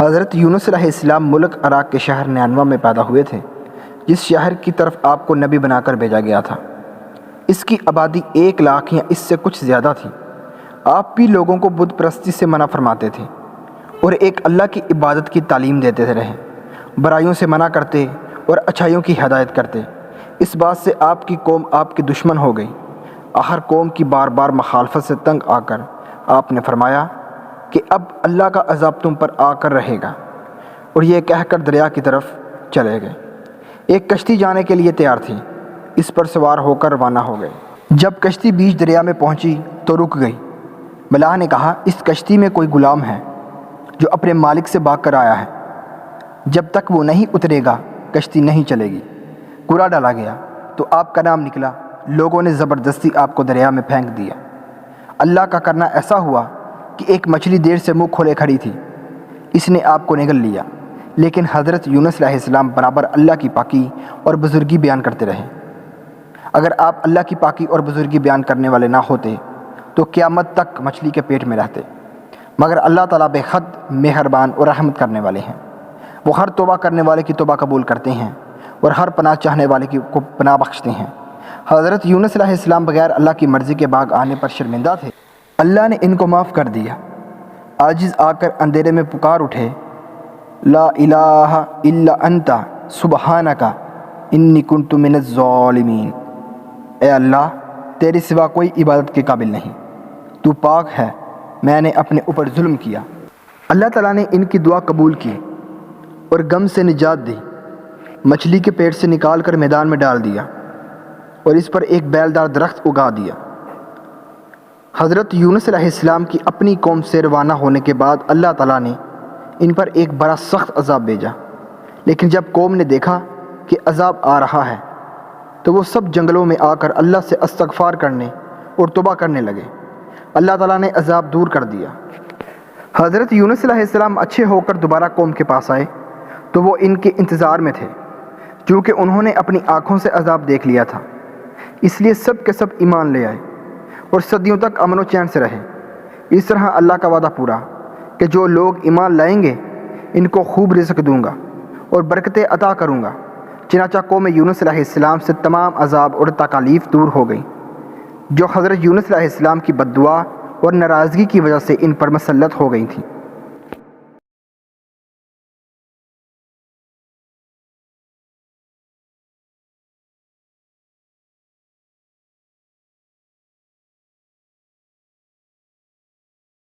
حضرت یونس علیہ السلام ملک عراق کے شہر نینوا میں پیدا ہوئے تھے، جس شہر کی طرف آپ کو نبی بنا کر بھیجا گیا تھا۔ اس کی آبادی 1,00,000 یا اس سے کچھ زیادہ تھی۔ آپ بھی لوگوں کو بت پرستی سے منع فرماتے تھے اور ایک اللہ کی عبادت کی تعلیم دیتے رہے، برائیوں سے منع کرتے اور اچھائیوں کی ہدایت کرتے۔ اس بات سے آپ کی قوم آپ کی دشمن ہو گئی۔ ہر قوم کی بار بار مخالفت سے تنگ آ کر آپ نے فرمایا کہ اب اللہ کا عذاب تم پر آ کر رہے گا، اور یہ کہہ کر دریا کی طرف چلے گئے۔ ایک کشتی جانے کے لیے تیار تھی، اس پر سوار ہو کر روانہ ہو گئے۔ جب کشتی بیچ دریا میں پہنچی تو رک گئی۔ ملاح نے کہا، اس کشتی میں کوئی غلام ہے جو اپنے مالک سے بھاگ کر آیا ہے، جب تک وہ نہیں اترے گا کشتی نہیں چلے گی۔ کوڑا ڈالا گیا تو آپ کا نام نکلا، لوگوں نے زبردستی آپ کو دریا میں پھینک دیا۔ اللہ کا کرنا ایسا ہوا کہ ایک مچھلی دیر سے منہ کھولے کھڑی تھی، اس نے آپ کو نگل لیا۔ لیکن حضرت یونس علیہ السلام برابر اللہ کی پاکی اور بزرگی بیان کرتے رہے۔ اگر آپ اللہ کی پاکی اور بزرگی بیان کرنے والے نہ ہوتے تو قیامت تک مچھلی کے پیٹ میں رہتے، مگر اللہ تعالیٰ بے حد مہربان اور رحمت کرنے والے ہیں۔ وہ ہر توبہ کرنے والے کی توبہ قبول کرتے ہیں اور ہر پناہ چاہنے والے کو پناہ بخشتے ہیں۔ حضرت یونس علیہ السلام بغیر اللہ کی مرضی کے باغ آنے پر شرمندہ تھے، اللہ نے ان کو معاف کر دیا۔ عاجز آ کر اندھیرے میں پکار اٹھے، لا الہ الا انت سبحانک انی کنت من الظالمین۔ اے اللہ، تیری سوا کوئی عبادت کے قابل نہیں، تو پاک ہے، میں نے اپنے اوپر ظلم کیا۔ اللہ تعالیٰ نے ان کی دعا قبول کی اور غم سے نجات دی، مچھلی کے پیٹ سے نکال کر میدان میں ڈال دیا اور اس پر ایک بیلدار درخت اگا دیا۔ حضرت یونس علیہ السلام کی اپنی قوم سے روانہ ہونے کے بعد اللہ تعالیٰ نے ان پر ایک بڑا سخت عذاب بھیجا، لیکن جب قوم نے دیکھا کہ عذاب آ رہا ہے تو وہ سب جنگلوں میں آ کر اللہ سے استغفار کرنے اور توبہ کرنے لگے۔ اللہ تعالیٰ نے عذاب دور کر دیا۔ حضرت یونس علیہ السلام اچھے ہو کر دوبارہ قوم کے پاس آئے تو وہ ان کے انتظار میں تھے، چونکہ انہوں نے اپنی آنکھوں سے عذاب دیکھ لیا تھا، اس لیے سب کے سب ایمان لے آئے اور صدیوں تک امن و چین سے رہے۔ اس طرح اللہ کا وعدہ پورا کہ جو لوگ ایمان لائیں گے ان کو خوب رزق دوں گا اور برکتیں عطا کروں گا۔ چنانچہ قوم یونس علیہ السلام سے تمام عذاب اور تکالیف دور ہو گئیں جو حضرت یونس علیہ السلام کی بد دعا اور ناراضگی کی وجہ سے ان پر مسلط ہو گئی تھیں۔